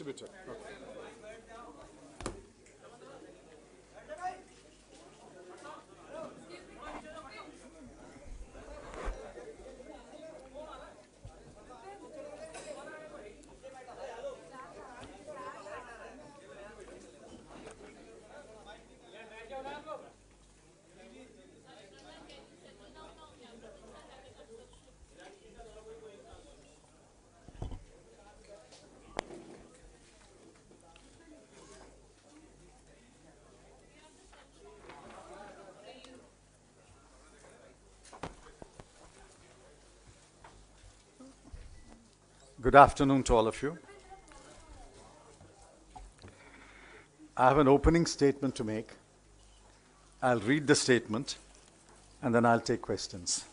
distributed. Okay. Good afternoon to all of you. I have an opening statement to make. I'll read the statement and then I'll take questions.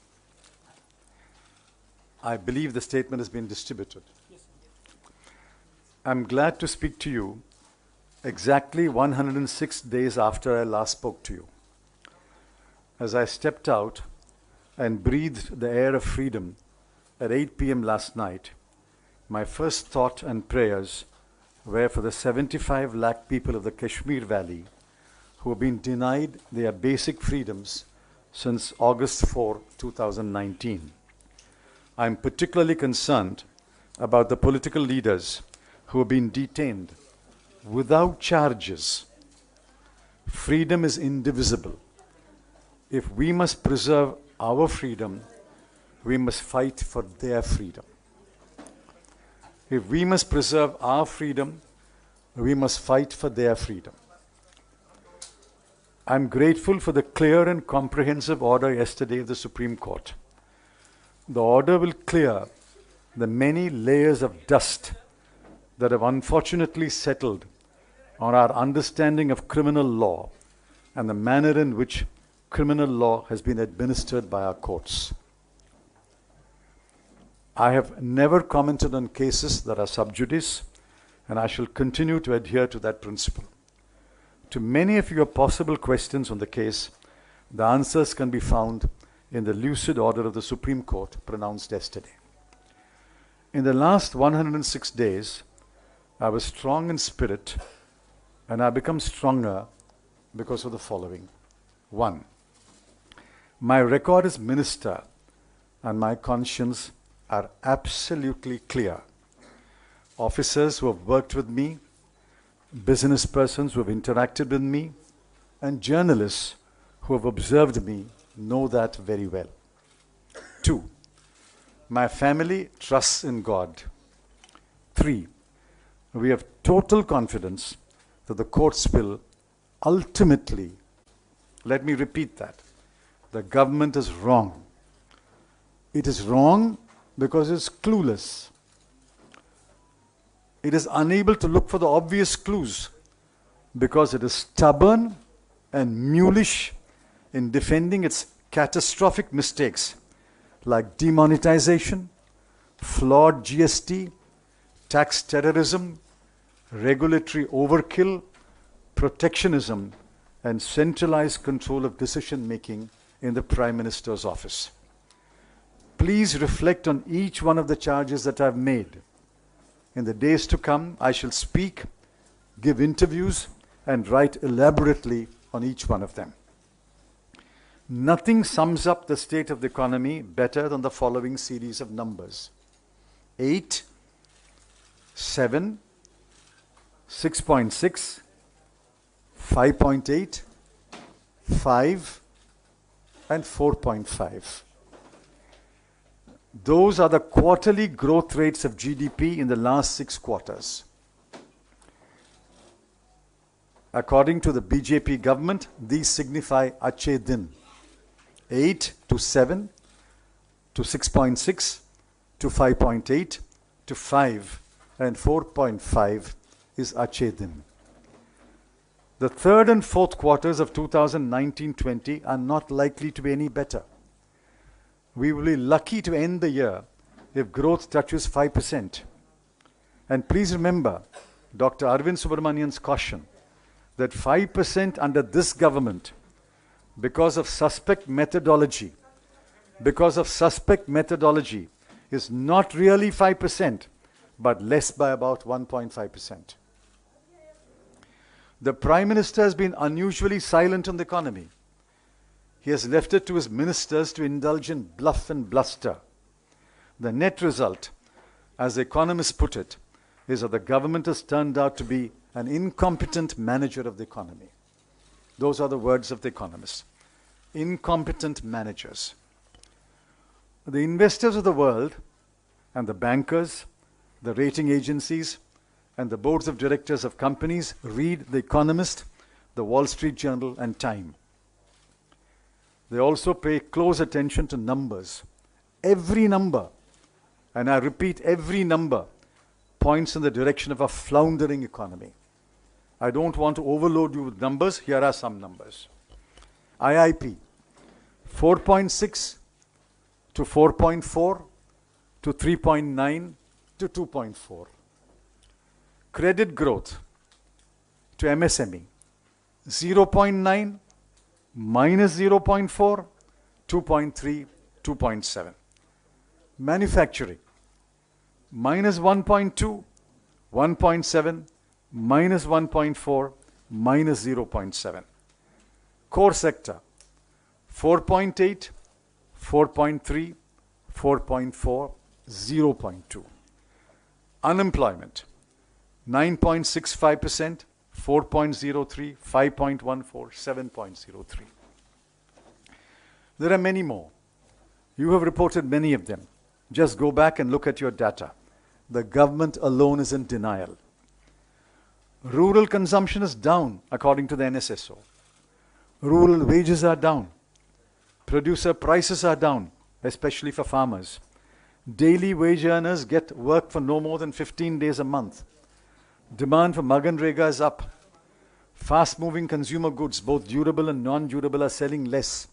I believe the statement has been distributed. I'm glad to speak to you exactly 106 days after I last spoke to you. As I stepped out and breathed the air of freedom at 8 p.m. last night, my first thought and prayers were for the 75 lakh people of the Kashmir Valley who have been denied their basic freedoms since August 4, 2019. I'm particularly concerned about the political leaders who have been detained without charges. Freedom is indivisible. If we must preserve our freedom, we must fight for their freedom. If we must preserve our freedom, we must fight for their freedom. I'm grateful for the clear and comprehensive order yesterday of the Supreme Court. The order will clear the many layers of dust that have unfortunately settled on our understanding of criminal law and the manner in which criminal law has been administered by our courts. I have never commented on cases that are sub judice, and I shall continue to adhere to that principle. To many of your possible questions on the case, the answers can be found in the lucid order of the Supreme Court pronounced yesterday. In the last 106 days, I was strong in spirit, and I become stronger because of the following. 1. My record as minister and my conscience are absolutely clear. Officers who have worked with me, business persons who have interacted with me, and journalists who have observed me know that very well. 2. My family trusts in God. 3. We have total confidence that the courts will ultimately, let me repeat that, the government is wrong. It is wrong because it's clueless. It is unable to look for the obvious clues because it is stubborn and mulish in defending its catastrophic mistakes like demonetization, flawed GST, tax terrorism, regulatory overkill, protectionism, and centralized control of decision making in the Prime Minister's office. Please reflect on each one of the charges that I've made. In the days to come, I shall speak, give interviews, and write elaborately on each one of them. Nothing sums up the state of the economy better than the following series of numbers. 8, 7, 6.6, 5.8, 5, and 4.5. Those are the quarterly growth rates of GDP in the last 6 quarters. According to the BJP government, these signify Achhe Din. 8 to 7 to 6.6 to 5.8 to 5 and 4.5 is Achhe Din. The third and fourth quarters of 2019-20 are not likely to be any better. We will be lucky to end the year if growth touches 5%. And please remember Dr. Arvind Subramanian's caution that 5% under this government, because of suspect methodology, is not really 5%, but less by about 1.5%. The Prime Minister has been unusually silent on the economy. He has left it to his ministers to indulge in bluff and bluster. The net result, as the economists put it, is that the government has turned out to be an incompetent manager of the economy. Those are the words of the economists. Incompetent managers. The investors of the world and the bankers, the rating agencies, and the boards of directors of companies read The Economist, the Wall Street Journal, and Time. They also pay close attention to numbers. Every number, and I repeat, every number points in the direction of a floundering economy. I don't want to overload you with numbers. Here are some numbers. IIP, 4.6 to 4.4 to 3.9 to 2.4. Credit growth to MSME, 0.9, minus 0.4, 2.3, 2.7. Manufacturing, minus 1.2, 1.7, minus 1.4, minus 0.7. Core sector, 4.8, 4.3, 4.4, 0.2. Unemployment, 9.65%, 4.03, 5.14, 7.03. There are many more. You have reported many of them. Just go back and look at your data. The government alone is in denial. Rural consumption is down, according to the NSSO. Rural wages are down. Producer prices are down, especially for farmers. Daily wage earners get work for no more than 15 days a month. Demand for Maganrega is up. Fast-moving consumer goods, both durable and non-durable, are selling less.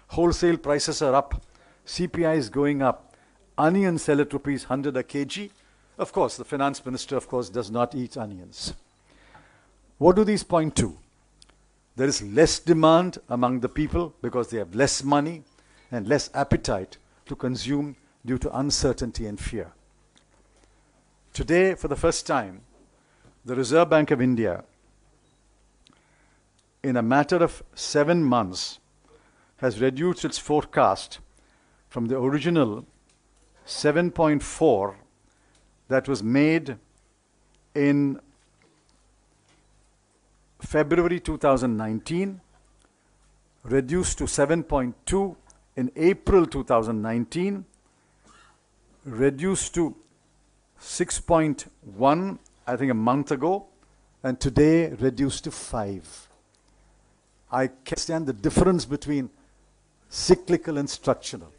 Wholesale prices are up. CPI is going up. Onions sell at rupees 100 a kg. Of course, the finance minister, does not eat onions. What do these point to? There is less demand among the people because they have less money and less appetite to consume due to uncertainty and fear. Today, for the first time, the Reserve Bank of India, in a matter of 7 months, has reduced its forecast from the original 7.4 that was made in February 2019, reduced to 7.2 in April 2019, reduced to 6.1, I think a month ago, and today reduced to 5. I can't understand the difference between cyclical and structural.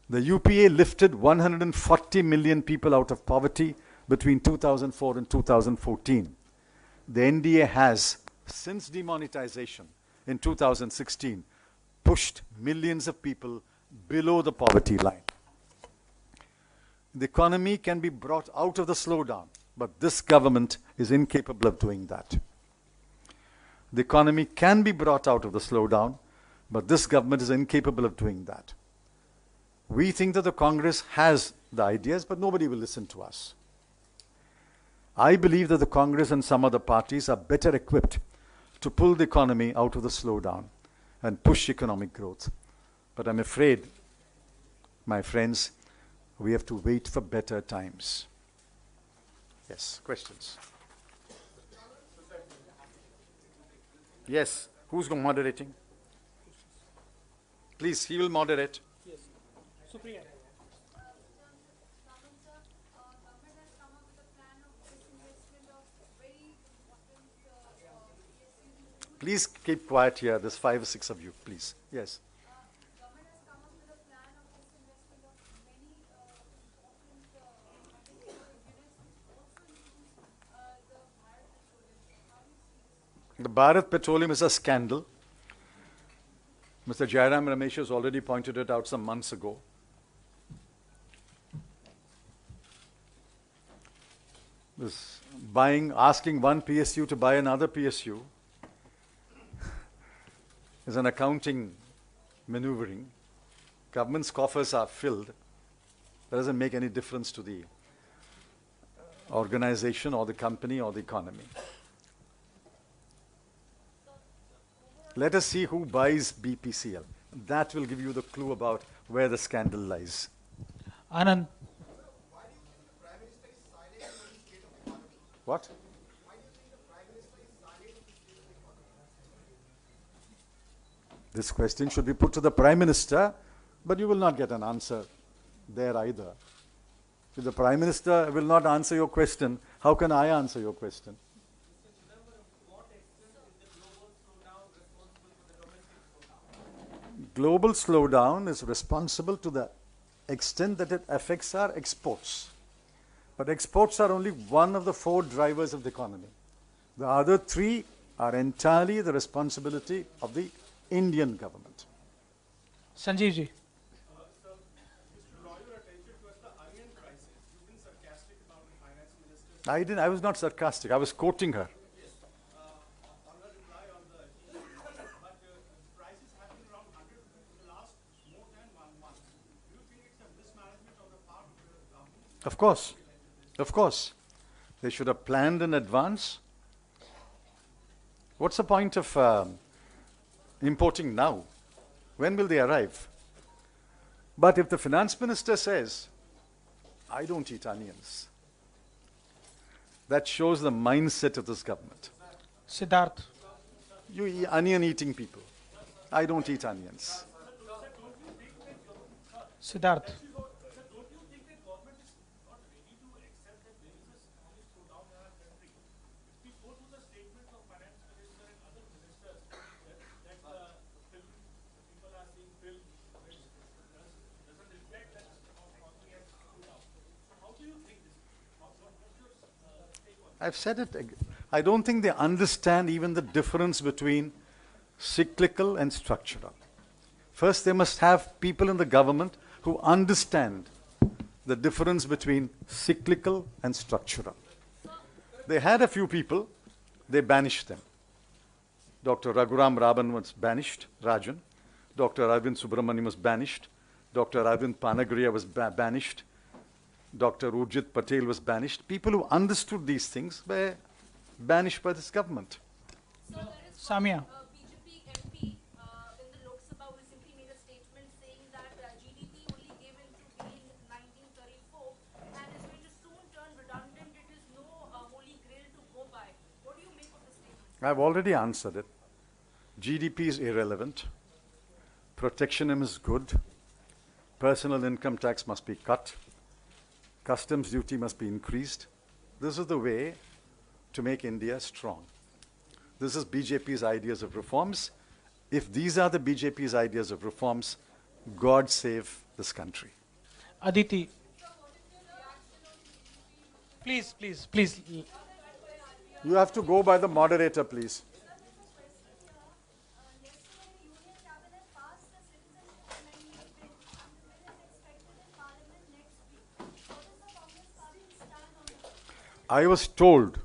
The UPA lifted 140 million people out of poverty between 2004 and 2014. The NDA has, since demonetization in 2016, pushed millions of people below the poverty line. The economy can be brought out of the slowdown, but this government is incapable of doing that. The economy can be brought out of the slowdown, but this government is incapable of doing that. We think that the Congress has the ideas, but nobody will listen to us. I believe that the Congress and some other parties are better equipped to pull the economy out of the slowdown and push economic growth. But I'm afraid, my friends, we have to wait for better times. Yes, questions? Yes, who's moderating? Please, he will moderate. Yes, Supriya. Please keep quiet here. There's 5 or 6 of you, please. Yes. Government has come up with a plan of disinvestment of many important units, which also includes the Bharat Petroleum. How do you see this? The Bharat Petroleum is a scandal. Mr. Jairam Ramesh has already pointed it out some months ago. This asking one PSU to buy another PSU is an accounting maneuvering. government's coffers are filled, that doesn't make any difference to the organization or the company or the economy. Let us see who buys BPCL. That will give you the clue about where the scandal lies. Anand, What? This question should be put to the Prime Minister, but you will not get an answer there either. If the Prime Minister will not answer your question, how can I answer your question? Global slowdown is responsible to the extent that it affects our exports. But exports are only one of the 4 drivers of the economy. The other 3 are entirely the responsibility of the Indian government. Sanjeev ji. I was not sarcastic. I was quoting her. Of course. Of course. They should have planned in advance. What's the point of importing now? When will they arrive? But if the finance minister says, I don't eat onions, that shows the mindset of this government. Siddharth. You onion eating people. I don't eat onions. Siddharth. I've said it. I don't think they understand even the difference between cyclical and structural. First, they must have people in the government who understand the difference between cyclical and structural. They had a few people, they banished them. Dr. Raghuram Raban was banished, Rajan. Dr. Arvind Subramanian was banished. Dr. Arvind Panagriya was banished. Dr. Urjit Patel was banished. People who understood these things were banished by this government. So there is Samia. BJP MP in the Lok Sabha who recently made a statement saying that GDP only gave in to gain in 1934 and is going to soon turn redundant. It is no holy grail to go by. What do you make of the statement? I've already answered it. GDP is irrelevant. Protectionism is good. Personal income tax must be cut. Customs duty must be increased. This is the way to make India strong. This is BJP's ideas of reforms. If these are the BJP's ideas of reforms, God save this country. Aditi. Please, please, please. You have to go by the moderator, please. I was told,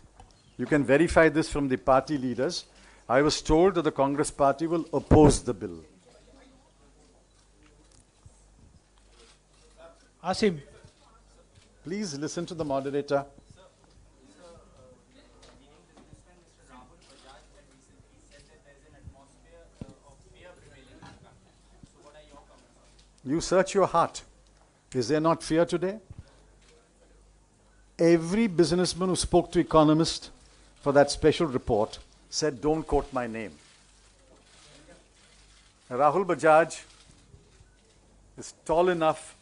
you can verify this from the party leaders, I was told that the Congress party will oppose the bill. Asim. Please listen to the moderator. You search your heart. Is there not fear today? Every businessman who spoke to economists for that special report said, don't quote my name. Rahul Bajaj is tall enough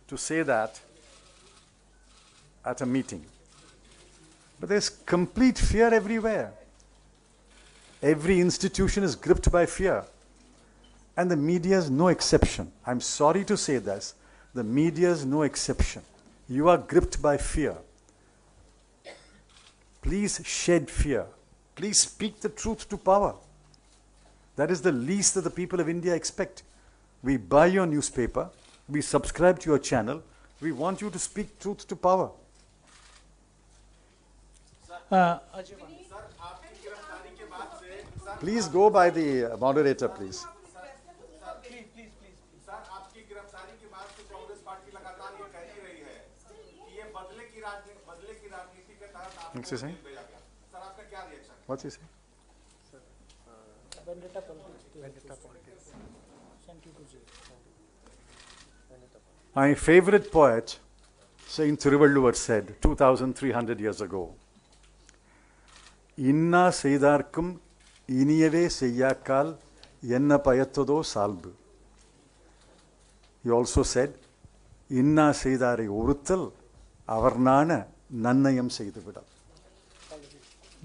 to say that at a meeting. But there's complete fear everywhere. Every institution is gripped by fear. And the media is no exception. I'm sorry to say this. The media is no exception. You are gripped by fear. Please shed fear. Please speak the truth to power. That is the least that the people of India expect. We buy your newspaper. We subscribe to your channel. We want you to speak truth to power. Please go by the moderator, please. बदले की राजनीति के तहत आपको What's he saying? Jail भेजा गया। Sir आपका क्या रिएक्शन है? What's he saying? Vendetta politics. Sent you to jail. My favorite poet, Saint Thiruvalluvar, said 2,300 years ago, Inna செய்தார்க்கும் இனியவே செய்யாக்கால் என்ன பயத்ததோ சால்பு. He also said, Inna செய்தாரை ஒருத்தல் அவர்னான நன்னயம் செய்துவிடல்.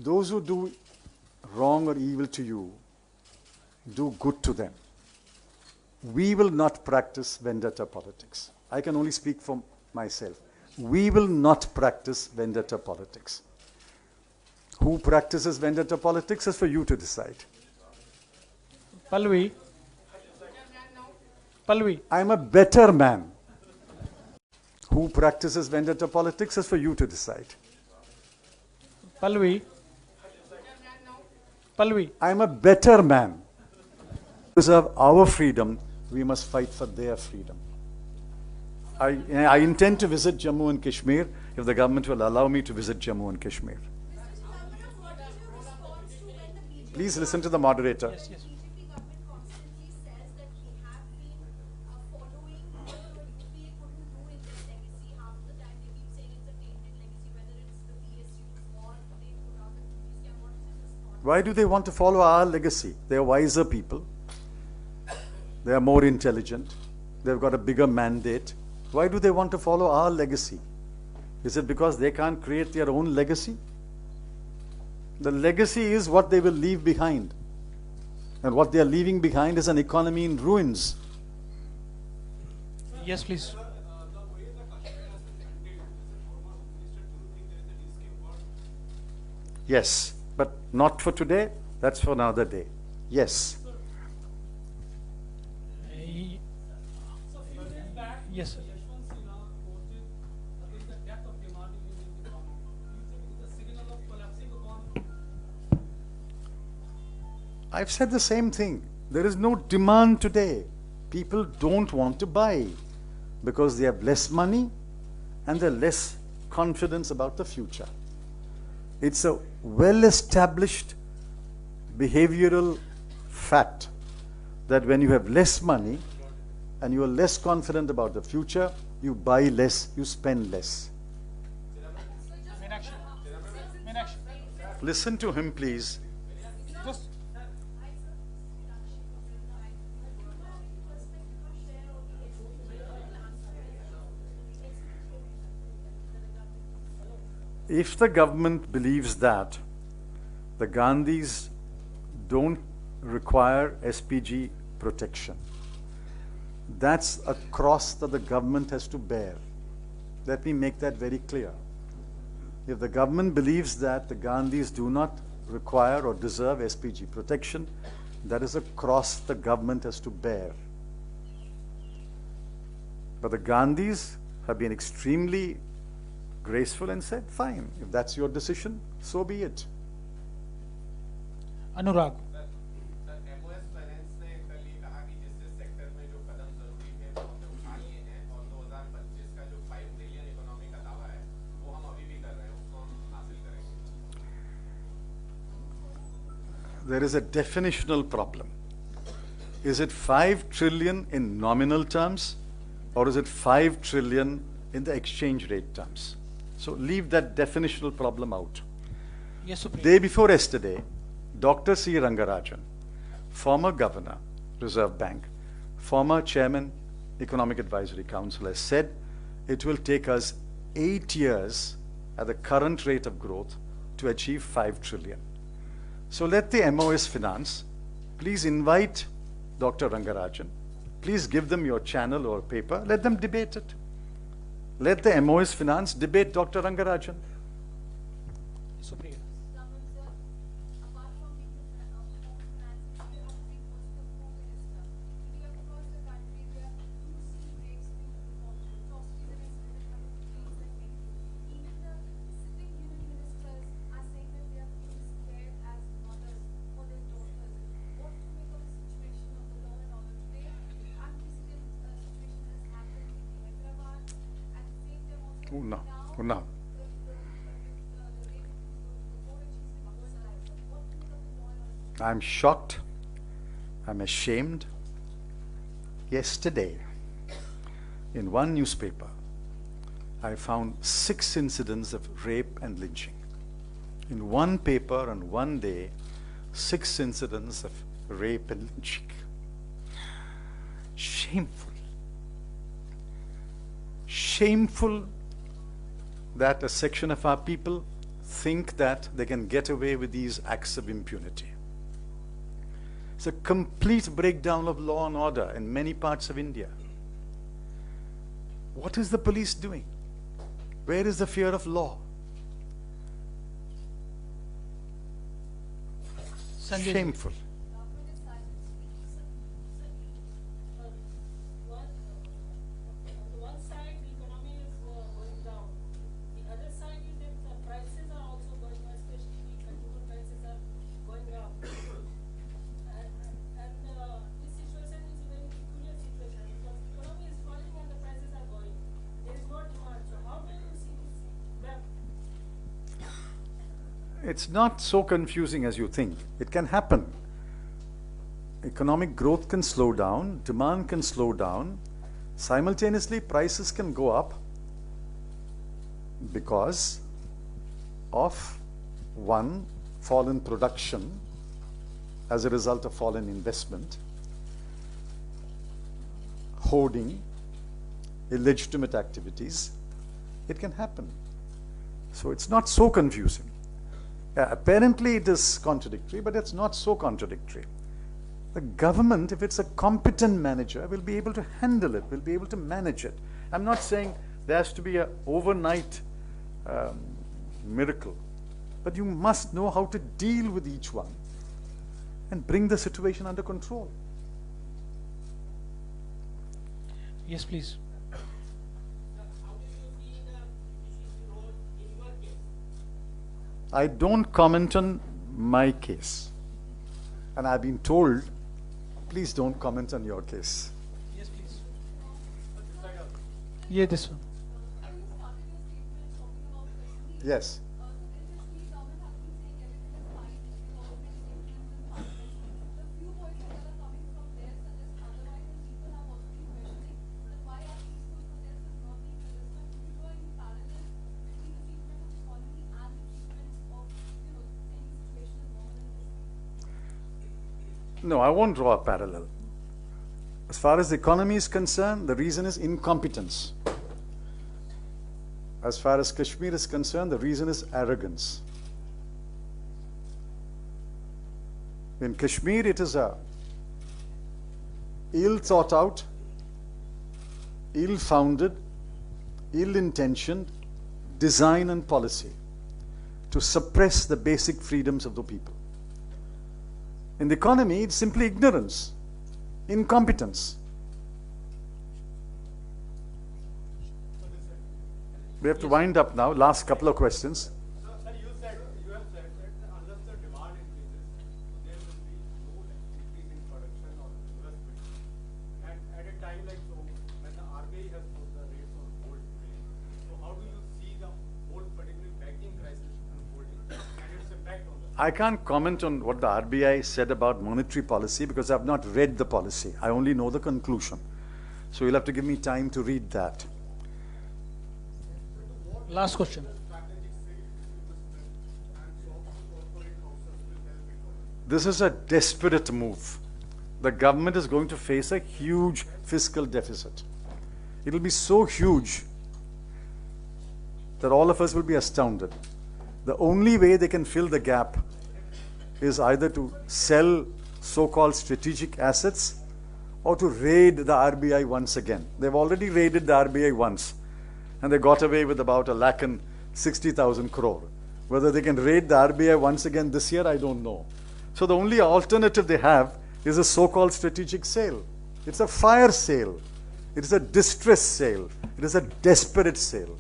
Those who do wrong or evil to you, do good to them. We will not practice vendetta politics. I can only speak for myself. We will not practice vendetta politics. Who practices vendetta politics is for you to decide. Palvi. I'm a better man. Who practices vendetta politics is for you to decide. Palvi. I'm a better man. To preserve our freedom, we must fight for their freedom. I intend to visit Jammu and Kashmir if the government will allow me to visit Jammu and Kashmir. Chidambaram, what is your response to when the BJP Please listen to the moderator. Yes, yes. government constantly says that we have been following what the UPA couldn't do in their legacy? Half the time they keep saying it's a tainted legacy, whether it's the PSUs or they put out the duty scam. What is your response? Why do they want to follow our legacy? They are wiser people. They are more intelligent. They've got a bigger mandate. Why do they want to follow our legacy? Is it because they can't create their own legacy? The legacy is what they will leave behind. And what they are leaving behind is an economy in ruins. Yes, please. Yes, but not for today. That's for another day. Yes. Yes, sir. I've said the same thing. There is no demand today. People don't want to buy because they have less money and they're less confidence about the future. It's a well-established behavioral fact that when you have less money and you are less confident about the future, you buy less, you spend less. Meenakshi. Listen to him, please. Just If the government believes that the Gandhis don't require SPG protection, that's a cross that the government has to bear. Let me make that very clear. If the government believes that the Gandhis do not require or deserve SPG protection, that is a cross the government has to bear. But the Gandhis have been extremely graceful and said, fine, if that's your decision, so be it. Anurag. Sir MOS finance ने कल ये कहा कि जिस जिस sector में जो कदम जरूरी है वो हमने उठा लिए हैं और 2025 का जो 5 ट्रिलियन इकोनॉमी का दावा है वो हम अभी भी कर रहे हैं, उसको हम हासिल करेंगे. There is a definitional problem. Is it 5 trillion in nominal terms or is it 5 trillion in the exchange rate terms? So leave that definitional problem out. Yes, Supreme. Day before yesterday, Dr. C. Rangarajan, former governor, Reserve Bank, former chairman, Economic Advisory Council, has said it will take us 8 years at the current rate of growth to achieve 5 trillion. So let the MOS Finance please invite Dr. Rangarajan. Please give them your channel or paper. Let them debate it. Let the MOS Finance debate Dr. Rangarajan. Supreme. Apart from being the home finance minister, you have been also the home minister. India across the country, there are huge breaks being performed. Atrocities against women have increased like anything. Even the sitting union ministers are saying that they are feeling scared as mothers for their daughters. What to make of the situation of the law and order today? Unprecedented situation has happened in Hyderabad. At the same time also Una. now I'm shocked. I'm ashamed. Yesterday, in one newspaper, I found 6 incidents of rape and lynching. In one paper on one day, 6 incidents of rape and lynching. Shameful. Shameful that a section of our people think that they can get away with these acts of impunity. It's a complete breakdown of law and order in many parts of India. What is the police doing? Where is the fear of law? Sanjay. Shameful. Government is silent. On the one side, the economy is going down. The other side is that the prices are also going up, especially the consumer prices are going up. And this situation is a very peculiar situation because the economy is falling and the prices are going. There is no demand. So how do you see this gap? It's not so confusing as you think. It can happen. Economic growth can slow down, demand can slow down. Simultaneously, prices can go up because of one, fall in production as a result of fall in investment, hoarding, illegitimate activities. It can happen. So it's not so confusing. Apparently it is contradictory, but it's not so contradictory. The government, if it's a competent manager, will be able to handle it, will be able to manage it. I'm not saying there has to be an overnight miracle, but you must know how to deal with each one and bring the situation under control. Yes, please. How do you see the efficiency role in your case? I don't comment on my case. And I've been told, please don't comment on your case. Yes, please. Yeah, this one. When you started your statement talking about Kashmir, Yes. so in Kashmir, government has been saying everything is fine, it's already implemented in Parliament. The few voices that are coming from there suggest otherwise, and people have also been questioning that why are peaceful protests is not being registered. Could you draw any parallel between the treatment of economy and the treatment of, saying the situation is normal in Kashmir? No, I won't draw a parallel. As far as the economy is concerned, the reason is incompetence. As far as Kashmir is concerned, the reason is arrogance. In Kashmir, it is a ill thought out, ill founded, ill intentioned design and policy to suppress the basic freedoms of the people. In the economy, it's simply ignorance, incompetence. We have to wind up now. Last couple of questions. So, sir, you have said that unless the demand increases, there will be no increase in production or investment. And at a time like so, when the RBI has put the rates on gold today, so how do you see the whole particular banking crisis unfolding and its impact on the? I can't comment on what the RBI said about monetary policy because I've not read the policy. I only know the conclusion. So you'll have to give me time to read that. Last question. This is a desperate move. The government is going to face a huge fiscal deficit. It will be so huge that all of us will be astounded. The only way they can fill the gap is either to sell so-called strategic assets or to raid the RBI once again. They've already raided the RBI once and they got away with about 1,60,000 crore. Whether they can raid the RBI once again this year, I don't know. So the only alternative they have is a so-called strategic sale. It's a fire sale. It is a distress sale. It is a desperate sale.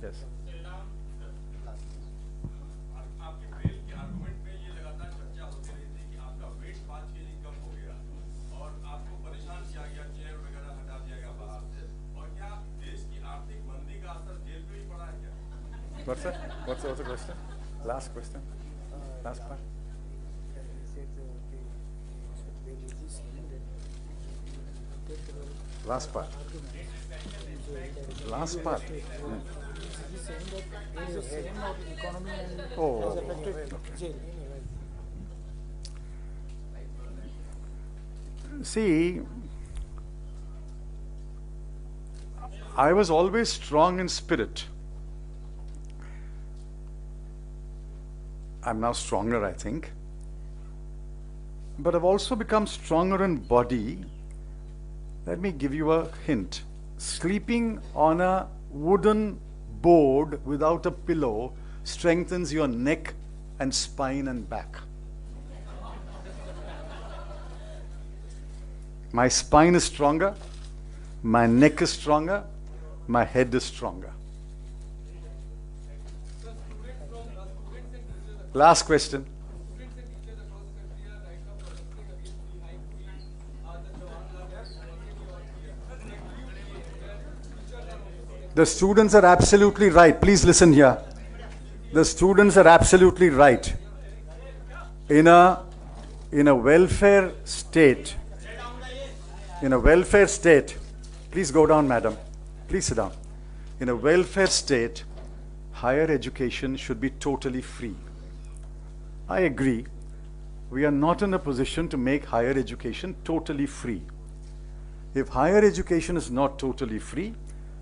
Yes. आपके bell के argument में ये लगातार चर्चा होती रही थी कि आपका वेट 5 kg कम हो गया और आपको परेशान किया गया, चेयर वगैरह हटा दिया गया बाहर से। और क्या देश की आर्थिक मंदी का असर जेल पे भी पड़ा है क्या? What's that? What's the question? Last question. Last part. Last part. Last part. He's saying that there is a same of economy and Oh, has affected jail. See, I was always strong in spirit. I'm now stronger, I think. But I've also become stronger in body. Let me give you a hint. Sleeping on a wooden board without a pillow strengthens your neck and spine and back. My spine is stronger, my neck is stronger, my head is stronger. Last question. The students are absolutely right. Please listen here. The students are absolutely right. In a welfare state, please go down, madam. Please sit down. In a welfare state, higher education should be totally free. I agree. We are not in a position to make higher education totally free. If higher education is not totally free,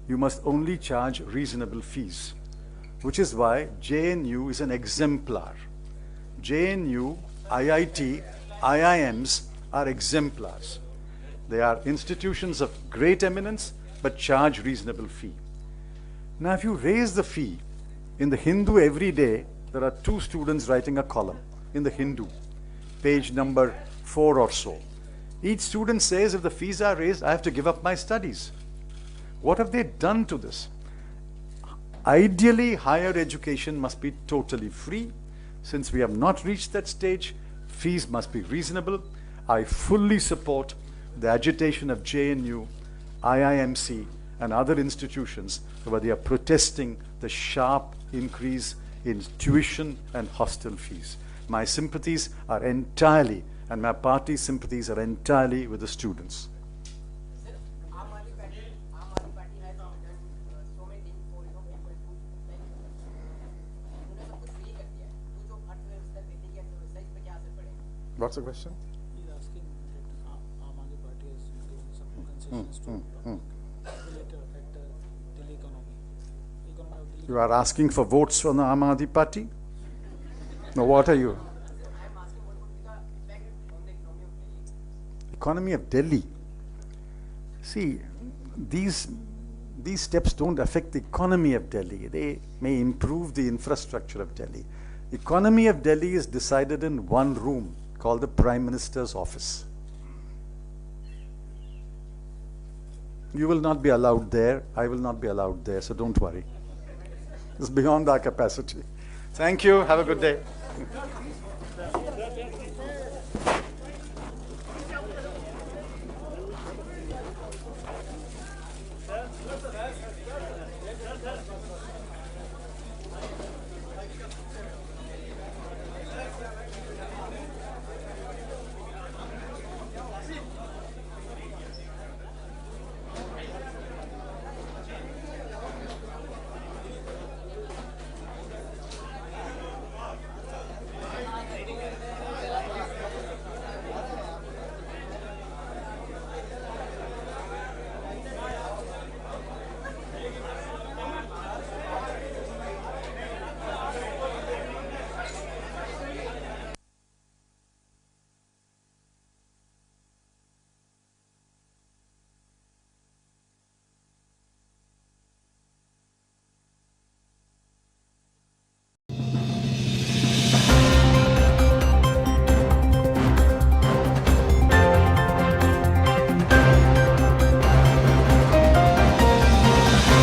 you must only charge reasonable fees, which is why JNU is an exemplar. JNU, IIT, IIMs are exemplars. They are institutions of great eminence, but charge reasonable fee. Now, if you raise the fee, in the Hindu every day, there are 2 students writing a column in the Hindu, page number 4 or so. Each student says, if the fees are raised, I have to give up my studies. What have they done to this? Ideally, higher education must be totally free. Since we have not reached that stage, fees must be reasonable. I fully support the agitation of JNU, IIMC, and other institutions where they are protesting the sharp increase in tuition and hostel fees. My sympathies are entirely, and my party's sympathies are entirely with the students. What's the question? He's asking that Aam Aadmi Party has given some concessions to will it affect the Delhi economy? Economy of Delhi. You are asking for votes from the Aam Aadmi Party? No, what are you? Economy of Delhi. See, these steps don't affect the economy of Delhi. They may improve the infrastructure of Delhi. Economy of Delhi is decided in one room called the Prime Minister's office. You will not be allowed there. I will not be allowed there, so don't worry. It's beyond our capacity. Thank you. Have a good day.